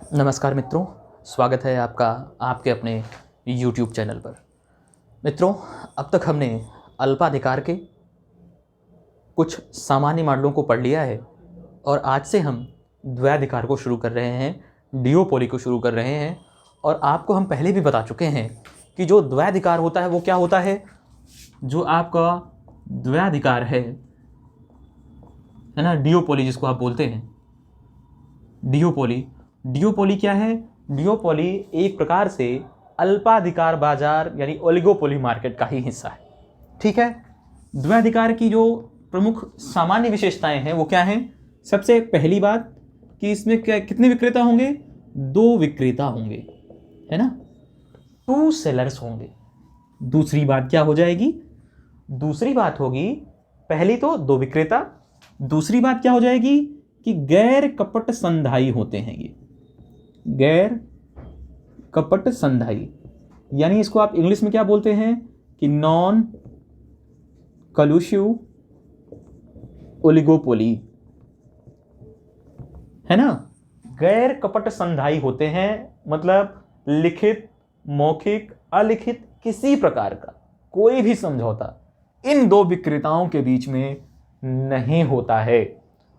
नमस्कार मित्रों, स्वागत है आपका आपके अपने YouTube चैनल पर। मित्रों, अब तक हमने अल्पाधिकार के कुछ सामान्य मॉडलों को पढ़ लिया है और आज से हम द्वैधिकार को शुरू कर रहे हैं, डिओपोली को शुरू कर रहे हैं। और आपको हम पहले भी बता चुके हैं कि जो द्वैधिकार होता है वो क्या होता है। जो आपका द्वैधिकार है ना, डिओपोली जिसको आप बोलते हैं, डिओपोली क्या है? डिओपोली एक प्रकार से अल्पाधिकार बाजार यानी ओलिगोपोली मार्केट का ही हिस्सा है। ठीक है। द्वैधिकार की जो प्रमुख सामान्य विशेषताएं हैं वो क्या हैं? सबसे पहली बात कि इसमें कितने विक्रेता होंगे? 2 विक्रेता होंगे, है ना, 2 सेलर्स होंगे। दूसरी बात क्या हो जाएगी? दूसरी बात होगी, पहली तो 2 विक्रेता, दूसरी बात क्या हो जाएगी कि गैर कपट संधायी होते हैं। ये गैर कपट संधायी, यानी इसको आप इंग्लिश में क्या बोलते हैं कि नॉन कलुसिव ओलिगोपोली, है ना। गैर कपट संधायी होते हैं, मतलब लिखित, मौखिक, अलिखित किसी प्रकार का कोई भी समझौता इन 2 विक्रेताओं के बीच में नहीं होता है।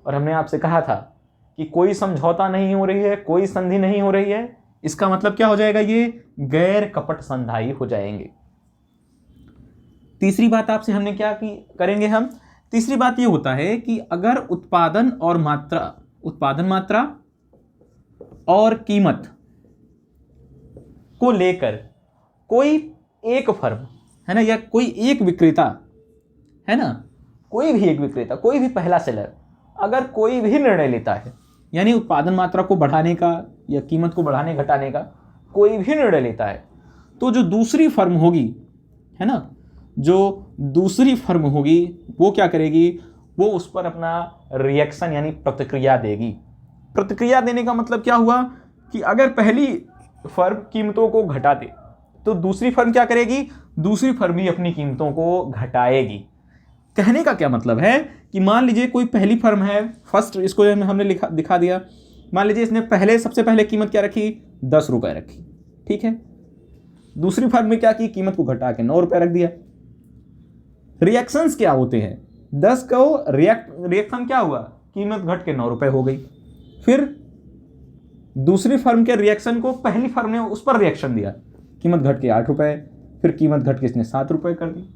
और हमने आपसे कहा था कि कोई समझौता नहीं हो रही है, कोई संधि नहीं हो रही है, इसका मतलब क्या हो जाएगा? ये गैर कपट संधायी हो जाएंगे। तीसरी बात आपसे हमने क्या की करेंगे हम? तीसरी बात ये होता है कि अगर उत्पादन मात्रा और कीमत को लेकर कोई एक फर्म, है ना, या कोई एक विक्रेता, है ना, कोई भी एक विक्रेता, कोई भी पहला सेलर अगर कोई भी निर्णय लेता है, यानी उत्पादन मात्रा को बढ़ाने का या कीमत को बढ़ाने घटाने का कोई भी निर्णय लेता है, तो जो दूसरी फर्म होगी, है ना, जो दूसरी फर्म होगी वो क्या करेगी? वो उस पर अपना रिएक्शन यानी प्रतिक्रिया देगी। प्रतिक्रिया देने का मतलब क्या हुआ कि अगर पहली फर्म कीमतों को घटा दे तो दूसरी फर्म क्या करेगी? दूसरी फर्म भी अपनी कीमतों को घटाएगी। कहने का क्या मतलब है कि मान लीजिए कोई पहली फर्म है, फर्स्ट, इसको हमने दिखा दिया। मान लीजिए इसने सबसे पहले कीमत क्या रखी? 10 रुपए रखी, ठीक है। दूसरी फर्म में क्या की? कीमत को घटा के 9 रुपए रख दिया। रिएक्शंस क्या होते हैं? 10 को रिएक्शन क्या हुआ? कीमत घट के 9 रुपए हो गई। फिर दूसरी फर्म के रिएक्शन को पहली फर्म ने उस पर रिएक्शन दिया, कीमत घट के 8 रुपए, फिर कीमत घट के इसने 7 रुपए कर दी।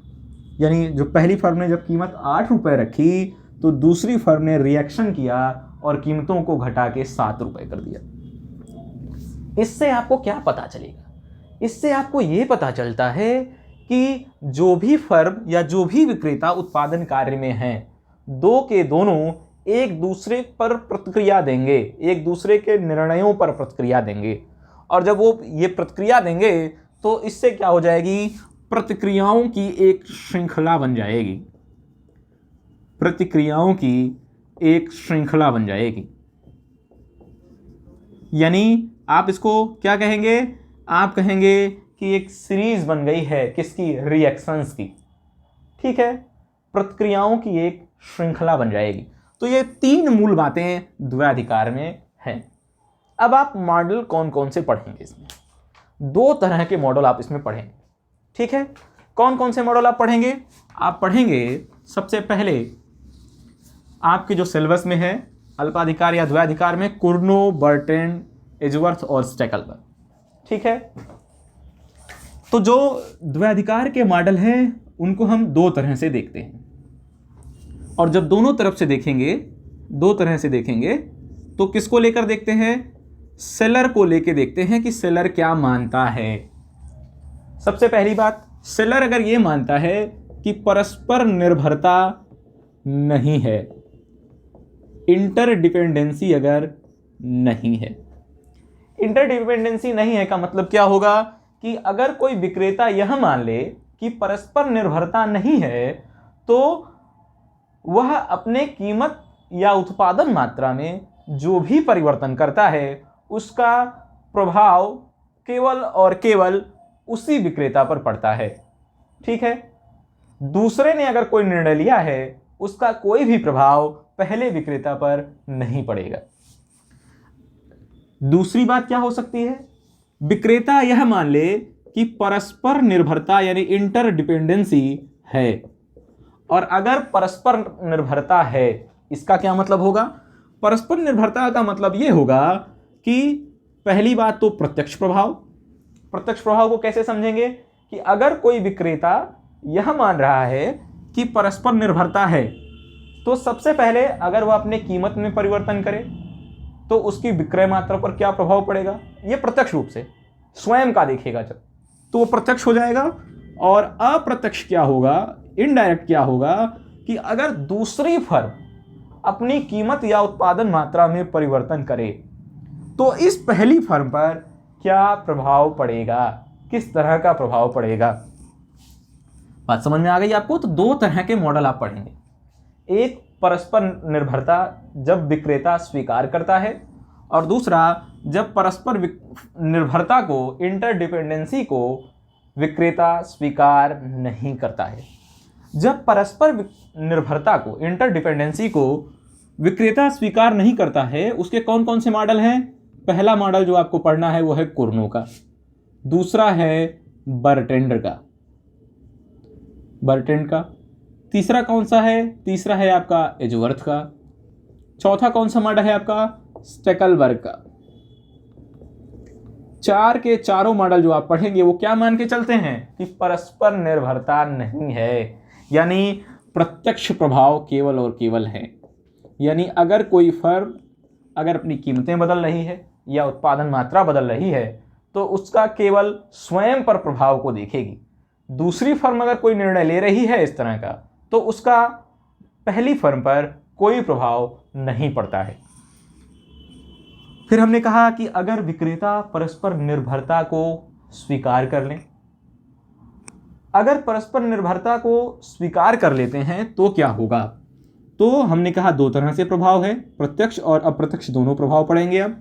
यानी जो पहली फर्म ने जब कीमत 8 रुपए रखी तो दूसरी फर्म ने रिएक्शन किया और कीमतों को घटा के 7 रुपए कर दिया। इससे आपको क्या पता चलेगा? इससे आपको यह पता चलता है कि जो भी फर्म या जो भी विक्रेता उत्पादन कार्य में हैं, 2 के दोनों एक दूसरे पर प्रतिक्रिया देंगे, एक दूसरे के निर्णयों पर प्रतिक्रिया देंगे। और जब वो ये प्रतिक्रिया देंगे तो इससे क्या हो जाएगी? प्रतिक्रियाओं की एक श्रृंखला बन जाएगी। प्रतिक्रियाओं की एक श्रृंखला बन जाएगी, यानी आप इसको क्या कहेंगे? आप कहेंगे कि एक सीरीज बन गई है, किसकी? रिएक्शंस की, ठीक है। प्रतिक्रियाओं की एक श्रृंखला बन जाएगी। तो ये 3 मूल बातें द्वैधिकार में हैं। अब आप मॉडल कौन कौन से पढ़ेंगे? इसमें 2 तरह के मॉडल आप इसमें पढ़ेंगे, ठीक है। कौन कौन से मॉडल आप पढ़ेंगे? आप पढ़ेंगे सबसे पहले आपके जो सिलेबस में है अल्पाधिकार या द्वैधिकार में, कुर्नो, बर्ट्रैंड, एजवर्थ और स्टेकलबर, ठीक है। तो जो द्वैधिकार के मॉडल हैं उनको हम 2 तरह से देखते हैं, और जब दोनों तरफ से देखेंगे, 2 तरह से देखेंगे, तो किसको लेकर देखते हैं? सेलर को लेकर देखते हैं कि सेलर क्या मानता है। सबसे पहली बात, सेलर अगर ये मानता है कि परस्पर निर्भरता नहीं है, इंटरडिपेंडेंसी अगर नहीं है। इंटरडिपेंडेंसी नहीं है का मतलब क्या होगा कि अगर कोई विक्रेता यह मान ले कि परस्पर निर्भरता नहीं है, तो वह अपने कीमत या उत्पादन मात्रा में जो भी परिवर्तन करता है उसका प्रभाव केवल और केवल उसी विक्रेता पर पड़ता है, ठीक है। दूसरे ने अगर कोई निर्णय लिया है उसका कोई भी प्रभाव पहले विक्रेता पर नहीं पड़ेगा। दूसरी बात क्या हो सकती है, विक्रेता यह मान ले कि परस्पर निर्भरता यानी इंटरडिपेंडेंसी है। और अगर परस्पर निर्भरता है, इसका क्या मतलब होगा, परस्पर निर्भरता का मतलब यह होगा कि पहली बात तो प्रत्यक्ष प्रभाव। प्रत्यक्ष प्रभाव को कैसे समझेंगे कि अगर कोई विक्रेता यह मान रहा है कि परस्पर निर्भरता है, तो सबसे पहले अगर वह अपने कीमत में परिवर्तन करे तो उसकी विक्रय मात्रा पर क्या प्रभाव पड़ेगा, यह प्रत्यक्ष रूप से स्वयं का देखेगा जब, तो वो प्रत्यक्ष हो जाएगा। और अप्रत्यक्ष क्या होगा, इनडायरेक्ट क्या होगा कि अगर दूसरी फर्म अपनी कीमत या उत्पादन मात्रा में परिवर्तन करे तो इस पहली फर्म पर क्या प्रभाव पड़ेगा, किस तरह का प्रभाव पड़ेगा। बात समझ में आ गई आपको। तो दो तरह के मॉडल आप पढ़ेंगे, एक परस्पर निर्भरता जब विक्रेता स्वीकार करता है, और दूसरा जब परस्पर निर्भरता को, इंटरडिपेंडेंसी को विक्रेता स्वीकार नहीं करता है। जब परस्पर निर्भरता को, इंटरडिपेंडेंसी को विक्रेता स्वीकार नहीं करता है, उसके कौन कौन से मॉडल हैं। पहला मॉडल जो आपको पढ़ना है वो है कुर्नो का, दूसरा है बर्टेंडर का, बर्टेंड का, तीसरा कौन सा है, तीसरा है आपका एजवर्थ का, चौथा कौन सा मॉडल है आपका स्टेकलबर्ग का। चार के चारों मॉडल जो आप पढ़ेंगे वो क्या मान के चलते हैं कि परस्पर निर्भरता नहीं है, यानी प्रत्यक्ष प्रभाव केवल और केवल है। यानी अगर कोई फर्म अगर अपनी कीमतें बदल रही है या उत्पादन मात्रा बदल रही है तो उसका केवल स्वयं पर प्रभाव को देखेगी। दूसरी फर्म अगर कोई निर्णय ले रही है इस तरह का तो उसका पहली फर्म पर कोई प्रभाव नहीं पड़ता है। फिर हमने कहा कि अगर विक्रेता परस्पर निर्भरता को स्वीकार कर लें, अगर परस्पर निर्भरता को स्वीकार कर लेते हैं तो क्या होगा। तो हमने कहा दो तरह से प्रभाव है, प्रत्यक्ष और अप्रत्यक्ष दोनों प्रभाव पड़ेंगे अब।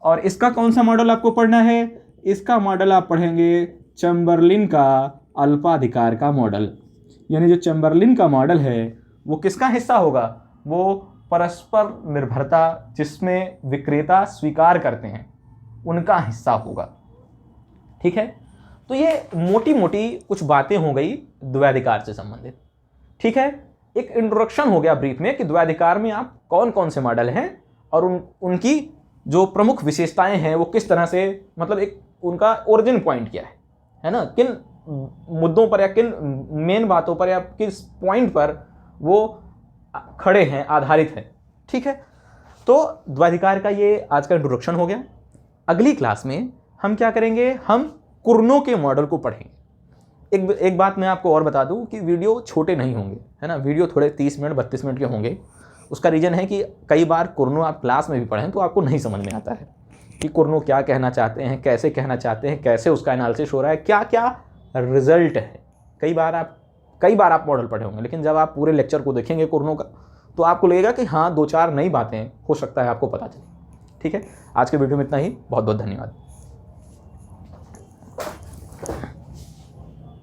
और इसका कौन सा मॉडल आपको पढ़ना है, इसका मॉडल आप पढ़ेंगे चैम्बरलिन का अल्पाधिकार का मॉडल। यानी जो चैम्बरलिन का मॉडल है वो किसका हिस्सा होगा, वो परस्पर निर्भरता जिसमें विक्रेता स्वीकार करते हैं उनका हिस्सा होगा। ठीक है, तो ये मोटी मोटी कुछ बातें हो गई द्वैधाधिकार से संबंधित। ठीक है, एक इंट्रोडक्शन हो गया ब्रीफ में कि द्वैधाधिकार में आप कौन कौन से मॉडल हैं और उनकी जो प्रमुख विशेषताएं हैं वो किस तरह से, मतलब एक उनका ओरिजिन पॉइंट क्या है ना, किन मुद्दों पर या किन मेन बातों पर या किस पॉइंट पर वो खड़े हैं, आधारित है। ठीक है, तो द्वैधाधिकार का ये आज का इंट्रोडक्शन हो गया। अगली क्लास में हम क्या करेंगे, हम कुर्नो के मॉडल को पढ़ेंगे। एक बात मैं आपको और बता दूं कि वीडियो छोटे नहीं होंगे, है ना, वीडियो थोड़े 30 मिनट 32 मिनट के होंगे। उसका रीज़न है कि कई बार कुर्नो आप क्लास में भी पढ़ें तो आपको नहीं समझ में आता है कि कुर्नो क्या कहना चाहते हैं, कैसे कहना चाहते हैं, कैसे उसका एनालिसिस हो रहा है, क्या क्या रिजल्ट है। कई बार आप मॉडल पढ़े होंगे, लेकिन जब आप पूरे लेक्चर को देखेंगे कुर्नो का तो आपको लगेगा कि हाँ 2-4 नई बातें हो सकता है आपको पता चले। ठीक है, आज के वीडियो में इतना ही। बहुत बहुत धन्यवाद।